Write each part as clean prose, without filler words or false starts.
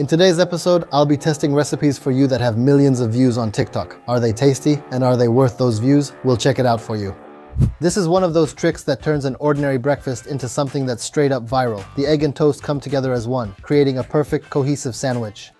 In today's episode, I'll be testing recipes for you that have millions of views on TikTok. Are they tasty and are they worth those views? We'll check it out for you. This is one of those tricks that turns an ordinary breakfast into something that's straight up viral. The egg and toast come together as one, creating a perfect cohesive sandwich.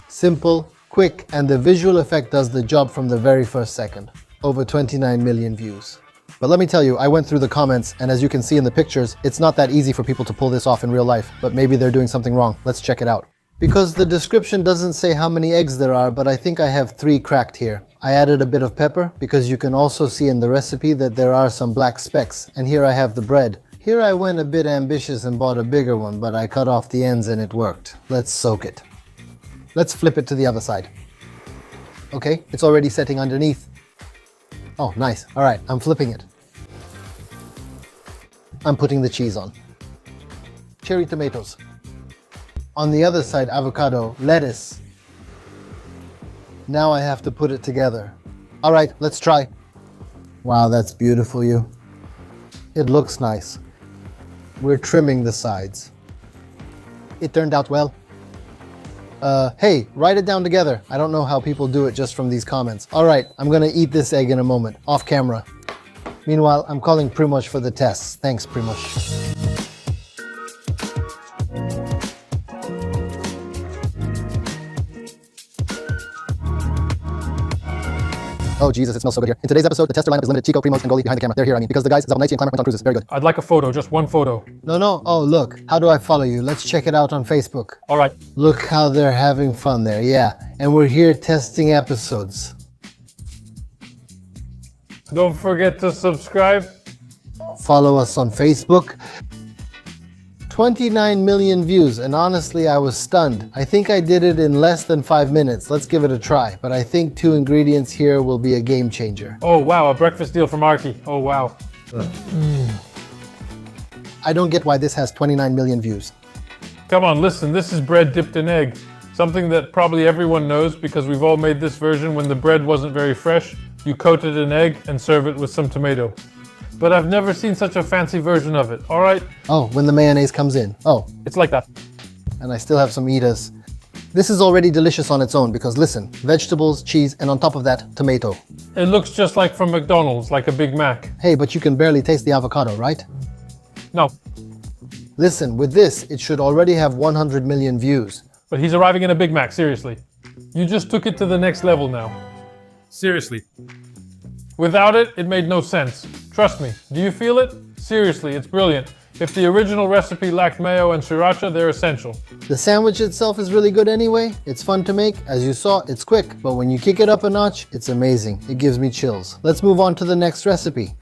Simple, quick, and the visual effect does the job from the very first second. Over 29 million views. But let me tell you, I went through the comments, and as you can see in the pictures, it's not that easy for people to pull this off in real life, but maybe they're doing something wrong. Let's check it out. Because the description doesn't say how many eggs there are, but I think I have 3 cracked here. I added a bit of pepper, because you can also see in the recipe that there are some black specks, and here I have the bread. Here I went a bit ambitious and bought a bigger one, but I cut off the ends and it worked. Let's soak it. Let's flip it to the other side. Okay, it's already setting underneath. Oh, nice. All right, I'm flipping it. I'm putting the cheese on. Cherry tomatoes. On the other side, avocado, lettuce. Now I have to put it together. All right, let's try. Wow, that's beautiful, you. It looks nice. We're trimming the sides. It turned out well. Hey, write it down together. I don't know how people do it just from these comments. All right, I'm gonna eat this egg in a moment, off camera. Meanwhile, I'm calling Primoz for the tests. Thanks, Primoz. Oh Jesus, it smells so good here. In today's episode, the tester lineup is limited. Chico, Primoz, and Goalie behind the camera. They're here, because the guys, Zavalnaiti and Climber went on cruises. Very good. I'd like a photo, just one photo. No. Oh, look. How do I follow you? Let's check it out on Facebook. All right. Look how they're having fun there. Yeah. And we're here testing episodes. Don't forget to subscribe. Follow us on Facebook. 29 million views, and honestly, I was stunned. I think I did it in less than 5 minutes. Let's give it a try. But I think 2 ingredients here will be a game changer. Oh wow, a breakfast deal from Arky. Oh wow. I don't get why this has 29 million views. Come on, listen, this is bread dipped in egg. Something that probably everyone knows because we've all made this version when the bread wasn't very fresh. You coat it in egg and serve it with some tomato. But I've never seen such a fancy version of it, all right? Oh, when the mayonnaise comes in. Oh. It's like that. And I still have some Edas. This is already delicious on its own because listen, vegetables, cheese, and on top of that, tomato. It looks just like from McDonald's, like a Big Mac. Hey, but you can barely taste the avocado, right? No. Listen, with this, it should already have 100 million views. But he's arriving in a Big Mac, seriously. You just took it to the next level now. Seriously. Without it, it made no sense. Trust me. Do you feel it? Seriously, it's brilliant. If the original recipe lacked mayo and sriracha, they're essential. The sandwich itself is really good anyway. It's fun to make. As you saw, it's quick. But when you kick it up a notch, it's amazing. It gives me chills. Let's move on to the next recipe.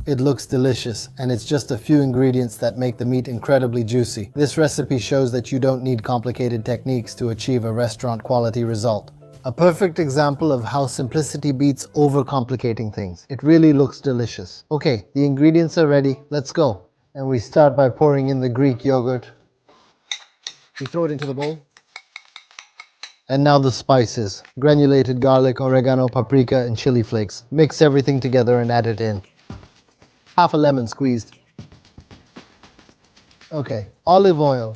It looks delicious, and it's just a few ingredients that make the meat incredibly juicy. This recipe shows that you don't need complicated techniques to achieve a restaurant quality result. A perfect example of how simplicity beats overcomplicating things. It really looks delicious. Okay, the ingredients are ready. Let's go. And we start by pouring in the Greek yogurt. We throw it into the bowl. And now the spices. Granulated garlic, oregano, paprika, and chili flakes. Mix everything together and add it in. Half a lemon squeezed. Okay, olive oil.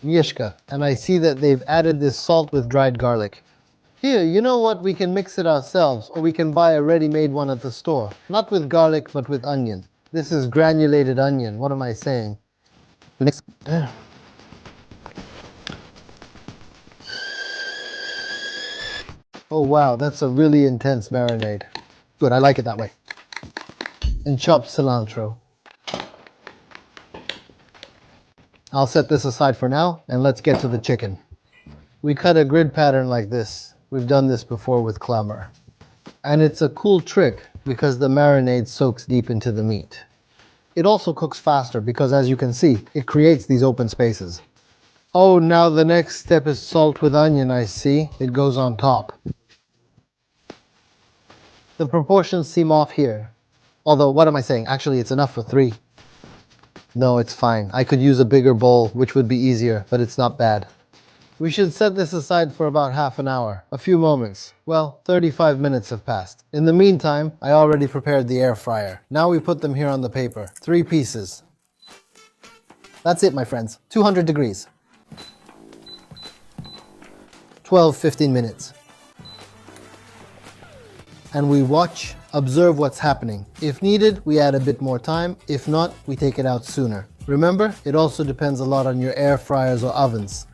Mishka, and I see that they've added this salt with dried garlic. Here, you know what? We can mix it ourselves, or we can buy a ready-made one at the store. Not with garlic, but with onion. This is granulated onion. What am I saying? Next. Oh wow, that's a really intense marinade. Good, I like it that way. And chopped cilantro. I'll set this aside for now, and let's get to the chicken. We cut a grid pattern like this. We've done this before with clamor. And it's a cool trick because the marinade soaks deep into the meat. It also cooks faster because, as you can see, it creates these open spaces. Oh, now the next step is salt with onion, I see. It goes on top. The proportions seem off here. Although, what am I saying? Actually, it's enough for 3. No, it's fine. I could use a bigger bowl, which would be easier, but it's not bad. We should set this aside for about half an hour, a few moments. Well, 35 minutes have passed. In the meantime, I already prepared the air fryer. Now we put them here on the paper. 3 pieces. That's it, my friends. 200 degrees. 12-15 minutes. And we watch, observe what's happening. If needed, we add a bit more time. If not, we take it out sooner. Remember, it also depends a lot on your air fryers or ovens.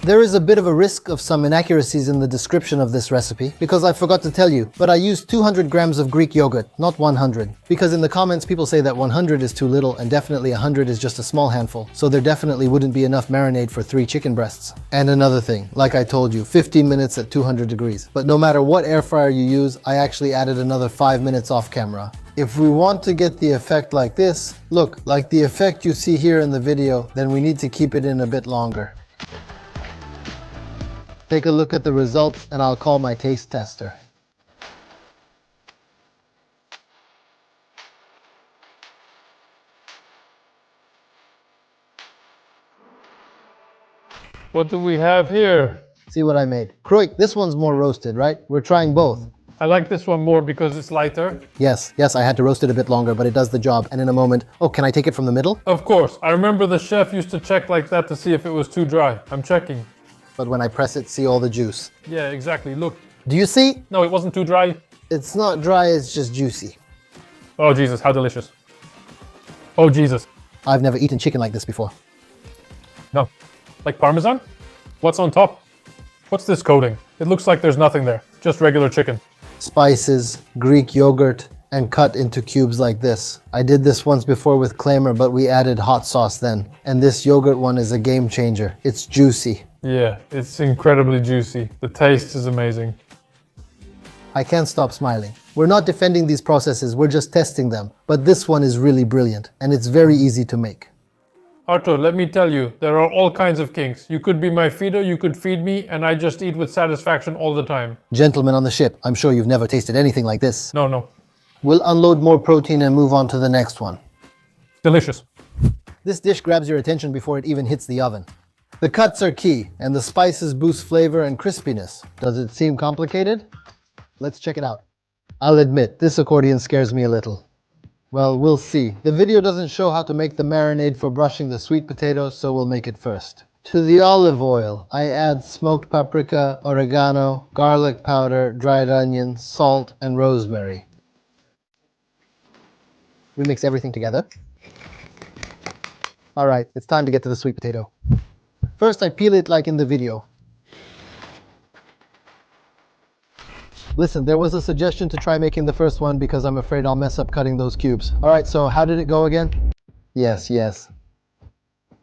There is a bit of a risk of some inaccuracies in the description of this recipe because I forgot to tell you, but I used 200 grams of Greek yogurt, not 100. Because in the comments people say that 100 is too little and definitely 100 is just a small handful, so there definitely wouldn't be enough marinade for 3 chicken breasts. And another thing, like I told you, 15 minutes at 200 degrees. But no matter what air fryer you use, I actually added another 5 minutes off camera. If we want to get the effect like this, look, like the effect you see here in the video, then we need to keep it in a bit longer. Take a look at the results and I'll call my taste tester. What do we have here? See what I made. Kroik, this one's more roasted, right? We're trying both. I like this one more because it's lighter. Yes, I had to roast it a bit longer, but it does the job. And in a moment, oh, can I take it from the middle? Of course. I remember the chef used to check like that to see if it was too dry. I'm checking. But when I press it, see all the juice. Yeah, exactly. Look. Do you see? No, it wasn't too dry. It's not dry, it's just juicy. Oh, Jesus, how delicious. Oh, Jesus. I've never eaten chicken like this before. No. Like Parmesan? What's on top? What's this coating? It looks like there's nothing there. Just regular chicken. Spices, Greek yogurt, and cut into cubes like this. I did this once before with Claimer, but we added hot sauce then. And this yogurt one is a game changer. It's juicy. Yeah, it's incredibly juicy. The taste is amazing. I can't stop smiling. We're not defending these processes, we're just testing them. But this one is really brilliant, and it's very easy to make. Arthur, let me tell you, there are all kinds of kinks. You could be my feeder, you could feed me, and I just eat with satisfaction all the time. Gentlemen on the ship, I'm sure you've never tasted anything like this. No. We'll unload more protein and move on to the next one. Delicious. This dish grabs your attention before it even hits the oven. The cuts are key, and the spices boost flavor and crispiness. Does it seem complicated? Let's check it out. I'll admit, this accordion scares me a little. Well, we'll see. The video doesn't show how to make the marinade for brushing the sweet potatoes, so we'll make it first. To the olive oil, I add smoked paprika, oregano, garlic powder, dried onion, salt, and rosemary. We mix everything together. All right, it's time to get to the sweet potato. First, I peel it like in the video. Listen, there was a suggestion to try making the first one because I'm afraid I'll mess up cutting those cubes. All right, so how did it go again? Yes.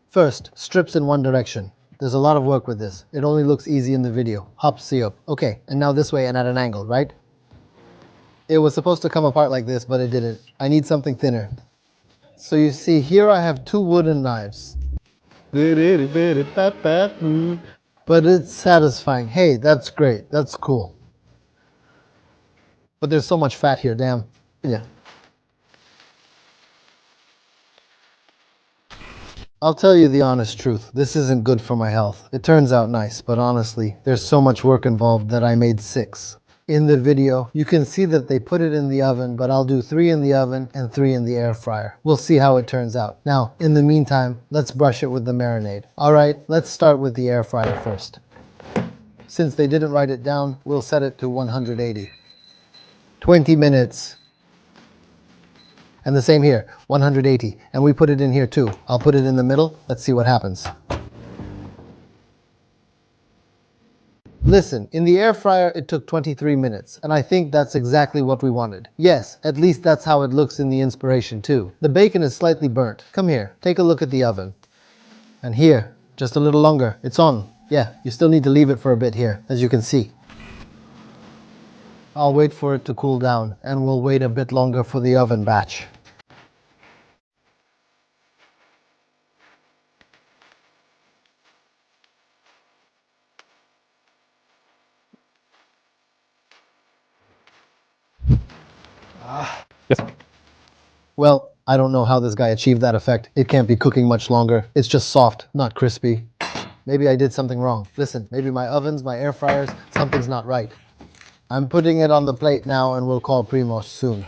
First, strips in one direction. There's a lot of work with this. It only looks easy in the video. Hop, siop. Okay, and now this way and at an angle, right? It was supposed to come apart like this, but it didn't. I need something thinner. So you see, here I have 2 wooden knives. But it's satisfying. Hey, that's great. That's cool. But there's so much fat here, damn. Yeah. I'll tell you the honest truth. This isn't good for my health. It turns out nice, but honestly, there's so much work involved that I made 6. In the video, you can see that they put it in the oven, but I'll do 3 in the oven and 3 in the air fryer. We'll see how it turns out. Now, in the meantime, let's brush it with the marinade. All right, let's start with the air fryer first. Since they didn't write it down, we'll set it to 180. 20 minutes. And the same here, 180. And we put it in here too. I'll put it in the middle. Let's see what happens. Listen, in the air fryer, it took 23 minutes. And I think that's exactly what we wanted. Yes, at least that's how it looks in the inspiration too. The bacon is slightly burnt. Come here, take a look at the oven. And here, just a little longer. It's on. Yeah, you still need to leave it for a bit here, as you can see. I'll wait for it to cool down, and we'll wait a bit longer for the oven batch. Yes. Well, I don't know how this guy achieved that effect. It can't be cooking much longer. It's just soft, not crispy. Maybe I did something wrong. Listen, maybe my ovens, my air fryers, something's not right. I'm putting it on the plate now and we'll call Primos soon.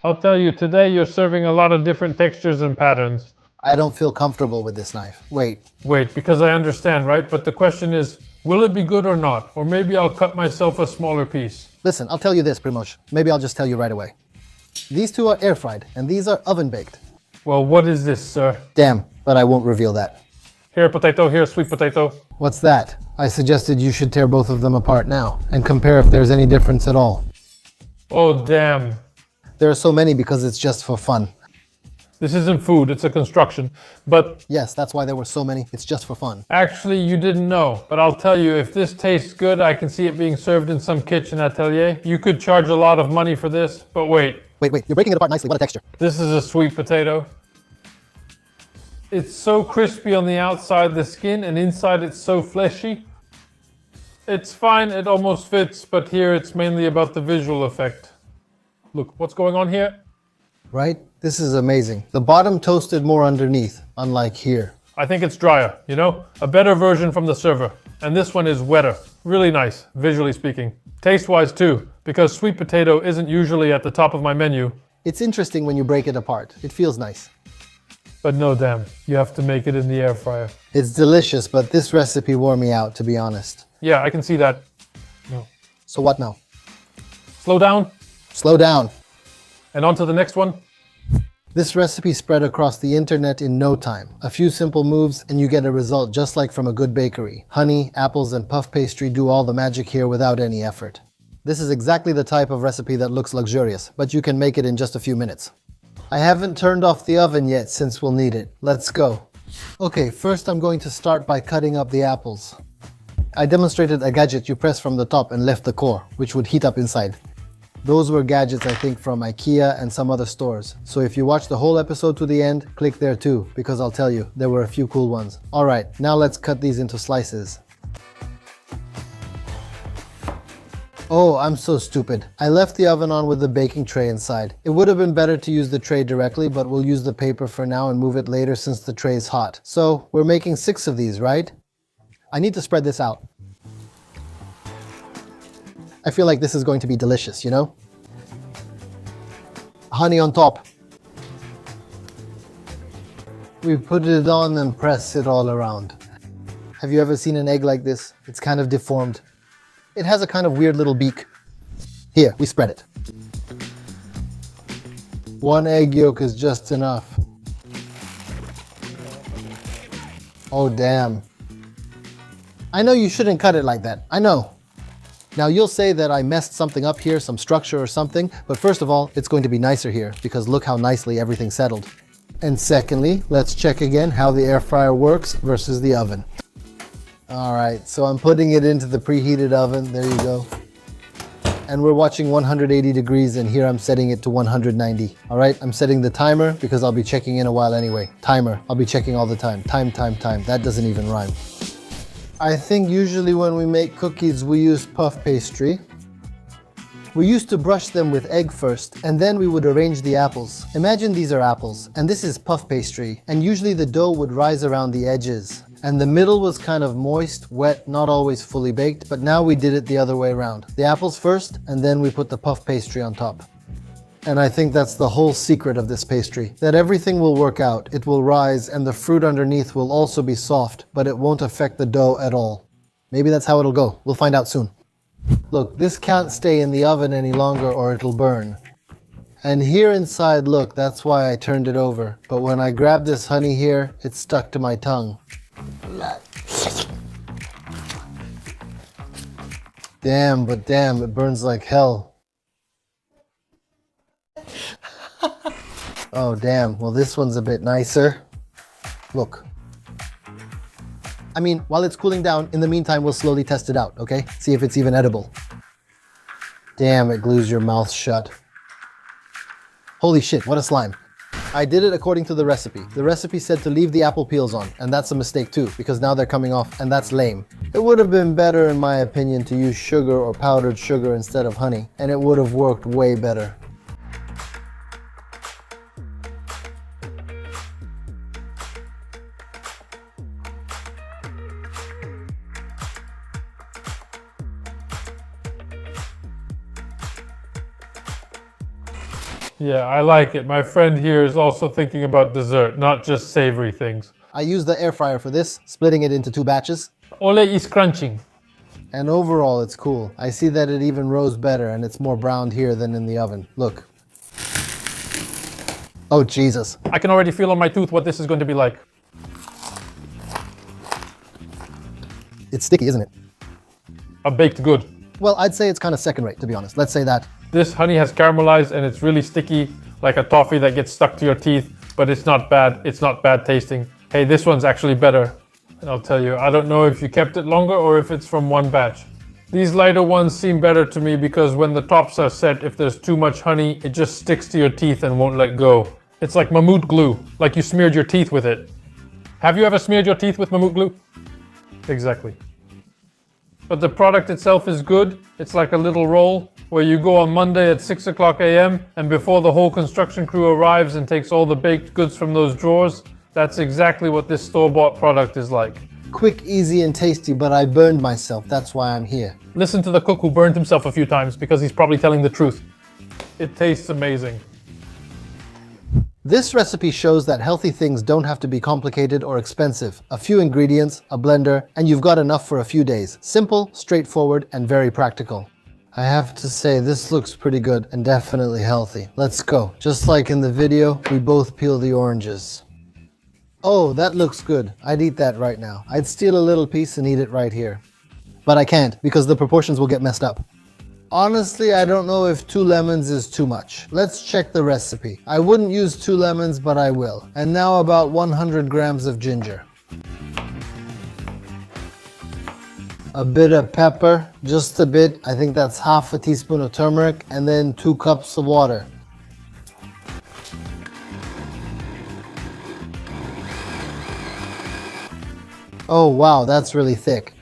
I'll tell you, today you're serving a lot of different textures and patterns. I don't feel comfortable with this knife. Wait, Wait, because I understand, right? But the question is, will it be good or not? Or maybe I'll cut myself a smaller piece. listen, I'll tell you this, Primoz. Maybe I'll just tell you right away. These two are air fried, and these are oven baked. Well, what is this, sir? Damn, but I won't reveal that. Here, potato, here, sweet potato. What's that? I suggested you should tear both of them apart now and compare if there's any difference at all. Oh, damn. There are so many because it's just for fun. This isn't food, it's a construction. But Yes, that's why there were so many. It's just for fun. actually, you didn't know. But I'll tell you, if this tastes good, I can see it being served in some kitchen atelier. You could charge a lot of money for this, but wait. Wait, you're breaking it apart nicely. What a texture. This is a sweet potato. It's so crispy on the outside, the skin, and inside it's so fleshy. It's fine, it almost fits, but here it's mainly about the visual effect. Look, what's going on here? Right? This is amazing. The bottom toasted more underneath, unlike here. I think it's drier, you know? A better version from the server. And this one is wetter. Really nice, visually speaking. Taste-wise too, because sweet potato isn't usually at the top of my menu. It's interesting when you break it apart. It feels nice. But no damn, you have to make it in the air fryer. It's delicious, but this recipe wore me out, to be honest. Yeah, I can see that. No. So what now? Slow down, Slow down. and on to the next one. This recipe spread across the internet in no time. A few simple moves and you get a result just like from a good bakery. Honey, apples, and puff pastry do all the magic here without any effort. This is exactly the type of recipe that looks luxurious, but you can make it in just a few minutes. I haven't turned off the oven yet since we'll need it. Let's go. Okay, first I'm going to start by cutting up the apples. I demonstrated a gadget you press from the top and left the core, which would heat up inside. Those were gadgets I think from IKEA and some other stores. So if you watch the whole episode to the end, click there too, because I'll tell you, there were a few cool ones. Alright, now let's cut these into slices. Oh, I'm so stupid. I left the oven on with the baking tray inside. It would have been better to use the tray directly, but we'll use the paper for now and move it later since the tray is hot. So, we're making 6 of these, right? I need to spread this out. I feel like this is going to be delicious, you know? Honey on top. We put it on and press it all around. Have you ever seen an egg like this? It's kind of deformed. It has a kind of weird little beak. Here, we spread it. 1 egg yolk is just enough. Oh, damn. I know you shouldn't cut it like that. I know. Now you'll say that I messed something up here, some structure or something, but first of all, it's going to be nicer here because look how nicely everything settled. And secondly, let's check again how the air fryer works versus the oven. Alright, so I'm putting it into the preheated oven, there you go. And we're watching 180 degrees and here I'm setting it to 190. Alright, I'm setting the timer because I'll be checking in a while anyway. Timer, I'll be checking all the time. Time. That doesn't even rhyme. I think usually when we make cookies we use puff pastry. We used to brush them with egg first and then we would arrange the apples. Imagine these are apples and this is puff pastry and usually the dough would rise around the edges and the middle was kind of moist, wet, not always fully baked, but now we did it the other way around. The apples first and then we put the puff pastry on top. And I think that's the whole secret of this pastry, that everything will work out, it will rise, and the fruit underneath will also be soft, but it won't affect the dough at all. Maybe that's how it'll go. We'll find out soon. Look, this can't stay in the oven any longer or it'll burn. And here inside, look, that's why I turned it over. But when I grabbed this honey here, it stuck to my tongue. Damn, it burns like hell. Oh damn, well this one's a bit nicer. Look. I mean, while it's cooling down, in the meantime we'll slowly test it out, okay? See if it's even edible. Damn, it glues your mouth shut. Holy shit, what a slime. I did it according to the recipe. The recipe said to leave the apple peels on, and that's a mistake too, because now they're coming off, and that's lame. It would have been better, in my opinion, to use sugar or powdered sugar instead of honey, and it would have worked way better. Yeah, I like it. My friend here is also thinking about dessert, not just savory things. I use the air fryer for this, splitting it into 2 batches. Ole is crunching. And overall, it's cool. I see that it even rose better and it's more browned here than in the oven. Look. Oh, Jesus. I can already feel on my tooth what this is going to be like. It's sticky, isn't it? A baked good. Well, I'd say it's kind of second rate, to be honest. Let's say that. This honey has caramelized and it's really sticky, like a toffee that gets stuck to your teeth, but it's not bad. It's not bad tasting. Hey, this one's actually better. And I'll tell you, I don't know if you kept it longer or if it's from one batch. These lighter ones seem better to me because when the tops are set, if there's too much honey, it just sticks to your teeth and won't let go. It's like mammut glue, like you smeared your teeth with it. Have you ever smeared your teeth with mammut glue? Exactly. But the product itself is good. It's like a little roll where you go on Monday at 6 o'clock a.m. and before the whole construction crew arrives and takes all the baked goods from those drawers, that's exactly what this store-bought product is like. Quick, easy, and tasty, but I burned myself. That's why I'm here. Listen to the cook who burned himself a few times because he's probably telling the truth. It tastes amazing. This recipe shows that healthy things don't have to be complicated or expensive. A few ingredients, a blender, and you've got enough for a few days. Simple, straightforward, and very practical. I have to say, this looks pretty good and definitely healthy. Let's go. Just like in the video, we both peel the oranges. Oh, that looks good. I'd eat that right now. I'd steal a little piece and eat it right here. But I can't, because the proportions will get messed up. Honestly, I don't know if 2 lemons is too much. Let's check the recipe. I wouldn't use 2 lemons, but I will. And now about 100 grams of ginger. A bit of pepper, just a bit. I think that's half a teaspoon of turmeric, and then 2 cups of water. Oh wow, that's really thick.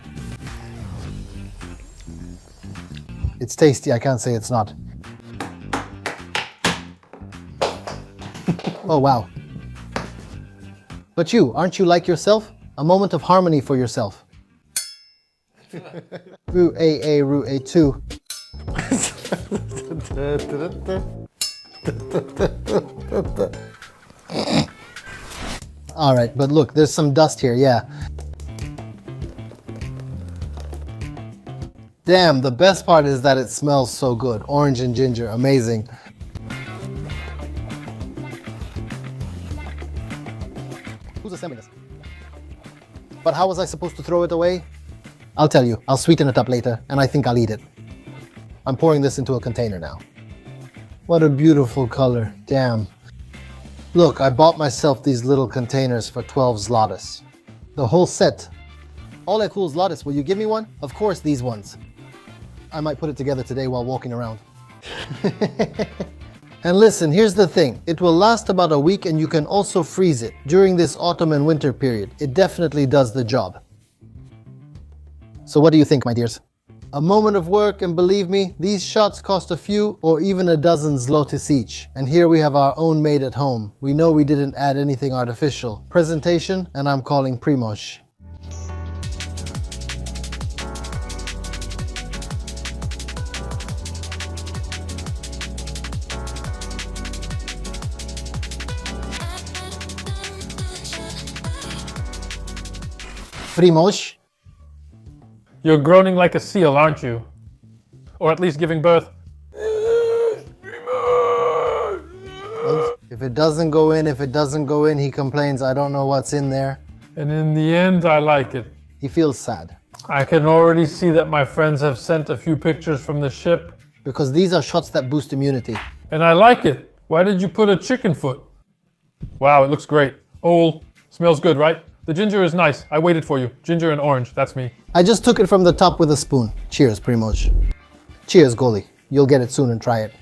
It's tasty, I can't say it's not. Oh wow. But you, aren't you like yourself? A moment of harmony for yourself. Root A, Root A2. All right, but look, there's some dust here, yeah. Damn, the best part is that it smells so good. Orange and ginger, amazing. Who's assembling this? But how was I supposed to throw it away? I'll tell you, I'll sweeten it up later, and I think I'll eat it. I'm pouring this into a container now. What a beautiful color, damn. Look, I bought myself these little containers for 12 zlotys. The whole set. All that cool zlotys, will you give me one? Of course, these ones. I might put it together today while walking around. And listen, here's the thing. It will last about a week and you can also freeze it during this autumn and winter period. It definitely does the job. So what do you think, my dears? A moment of work, and believe me, these shots cost a few or even a dozen zlotys each. And here we have our own made at home. We know we didn't add anything artificial. Presentation, and I'm calling Primoz. Primoz. You're groaning like a seal, aren't you? Or at least giving birth. Well, if it doesn't go in, he complains, I don't know what's in there. And in the end, I like it. He feels sad. I can already see that my friends have sent a few pictures from the ship. Because these are shots that boost immunity. And I like it. Why did you put a chicken foot? Wow, it looks great. Oh, smells good, right? The ginger is nice. I waited for you. Ginger and orange, that's me. I just took it from the top with a spoon. Cheers, Primoz. Cheers, Goli. You'll get it soon and try it.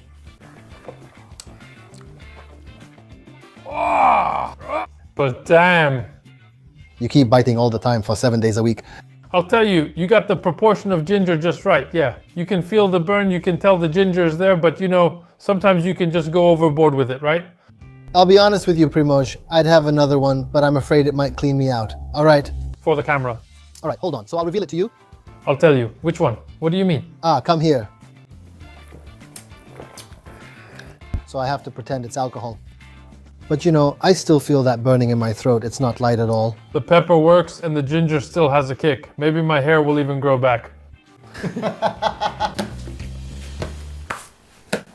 But damn. You keep biting all the time for 7 days a week. I'll tell you, you got the proportion of ginger just right, yeah. You can feel the burn, you can tell the ginger is there, but you know, sometimes you can just go overboard with it, right? I'll be honest with you, Primoz. I'd have another one, but I'm afraid it might clean me out. All right? For the camera. All right, hold on. So I'll reveal it to you. I'll tell you. Which one? What do you mean? Come here. so I have to pretend it's alcohol. But you know, I still feel that burning in my throat. It's not light at all. The pepper works and the ginger still has a kick. Maybe my hair will even grow back.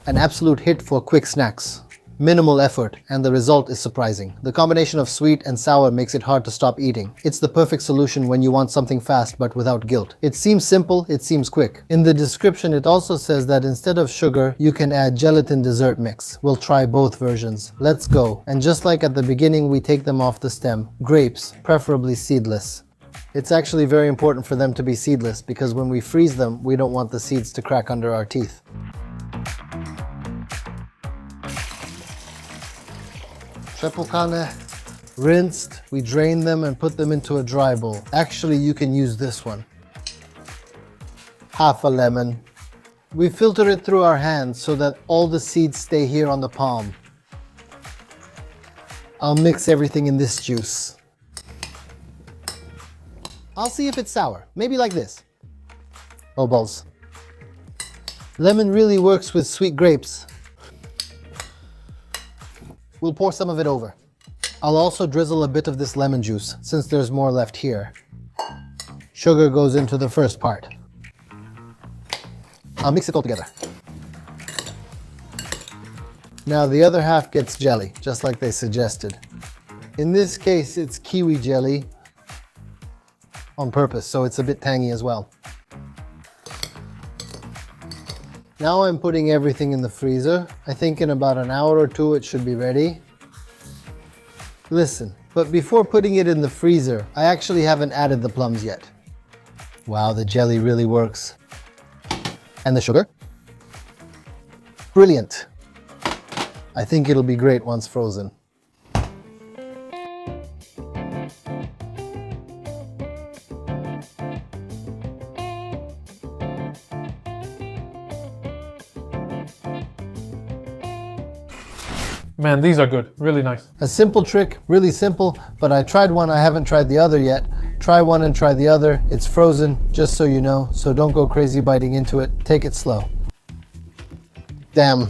An absolute hit for quick snacks. Minimal effort, and the result is surprising. The combination of sweet and sour makes it hard to stop eating. It's the perfect solution when you want something fast but without guilt. It seems simple, it seems quick. In the description it also says that instead of sugar, you can add gelatin dessert mix. We'll try both versions. Let's go. And just like at the beginning, we take them off the stem. Grapes, preferably seedless. It's actually very important for them to be seedless because when we freeze them, we don't want the seeds to crack under our teeth. Przepłukane, rinsed, we drain them and put them into a dry bowl. Actually, you can use this one. Half a lemon. We filter it through our hands so that all the seeds stay here on the palm. I'll mix everything in this juice. I'll see if it's sour. Maybe like this. Oh balls. Lemon really works with sweet grapes. We'll pour some of it over. I'll also drizzle a bit of this lemon juice, since there's more left here. Sugar goes into the first part. I'll mix it all together. Now the other half gets jelly, just like they suggested. In this case, it's kiwi jelly on purpose, so it's a bit tangy as well. Now I'm putting everything in the freezer. I think in about an hour or two it should be ready. Listen, but before putting it in the freezer, I actually haven't added the plums yet. Wow, the jelly really works. And the sugar? Brilliant. I think it'll be great once frozen. Man, these are good. Really nice. A simple trick, really simple, but I tried one, I haven't tried the other yet. Try one and try the other. It's frozen, just so you know, so don't go crazy biting into it. Take it slow. Damn.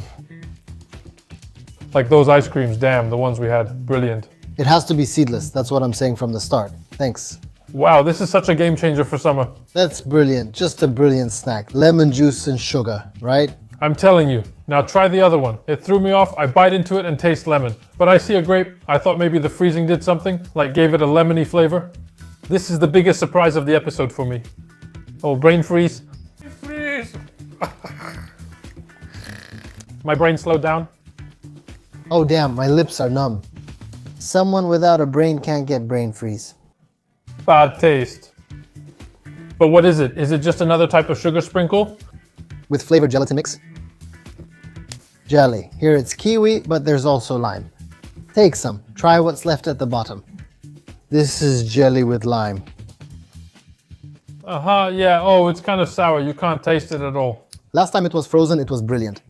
Like those ice creams, damn, the ones we had. Brilliant. It has to be seedless, that's what I'm saying from the start. Thanks. Wow, this is such a game changer for summer. That's brilliant, just a brilliant snack. Lemon juice and sugar, right? I'm telling you. Now try the other one. It threw me off, I bite into it and taste lemon. But I see a grape. I thought maybe the freezing did something, like gave it a lemony flavor. This is the biggest surprise of the episode for me. Oh, brain freeze. Freeze! My brain slowed down. Oh damn, my lips are numb. Someone without a brain can't get brain freeze. Bad taste. But what is it? Is it just another type of sugar sprinkle? With flavored gelatin mix? Jelly. Here it's kiwi, but there's also lime. Take some. Try what's left at the bottom. This is jelly with lime. Yeah. Oh, it's kind of sour. You can't taste it at all. Last time it was frozen, it was brilliant.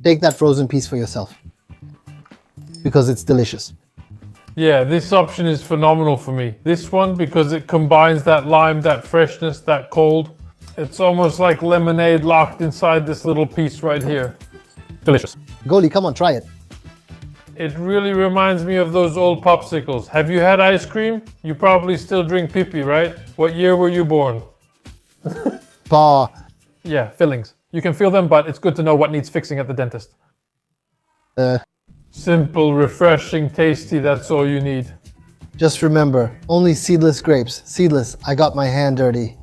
Take that frozen piece for yourself. Because it's delicious. Yeah, this option is phenomenal for me. This one, because it combines that lime, that freshness, that cold. It's almost like lemonade locked inside this little piece right here. Delicious. Goli, come on, try it. It really reminds me of those old popsicles. Have you had ice cream? You probably still drink pee-pee, right? What year were you born? Paw. Yeah, fillings. You can feel them, but it's good to know what needs fixing at the dentist. Simple, refreshing, tasty, that's all you need. Just remember, only seedless grapes. Seedless, I got my hand dirty.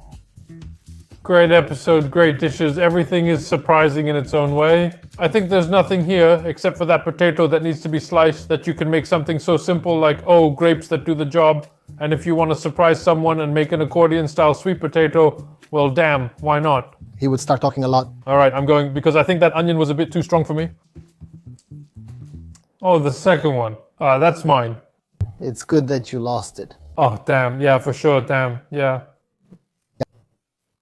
Great episode, great dishes. Everything is surprising in its own way. I think there's nothing here except for that potato that needs to be sliced, that you can make something so simple like, oh, grapes that do the job. And if you want to surprise someone and make an accordion style sweet potato, well, damn, why not? He would start talking a lot. All right, I'm going because I think that onion was a bit too strong for me. Oh, the second one. That's mine. It's good that you lost it. Oh, damn. Yeah, for sure. Damn. Yeah.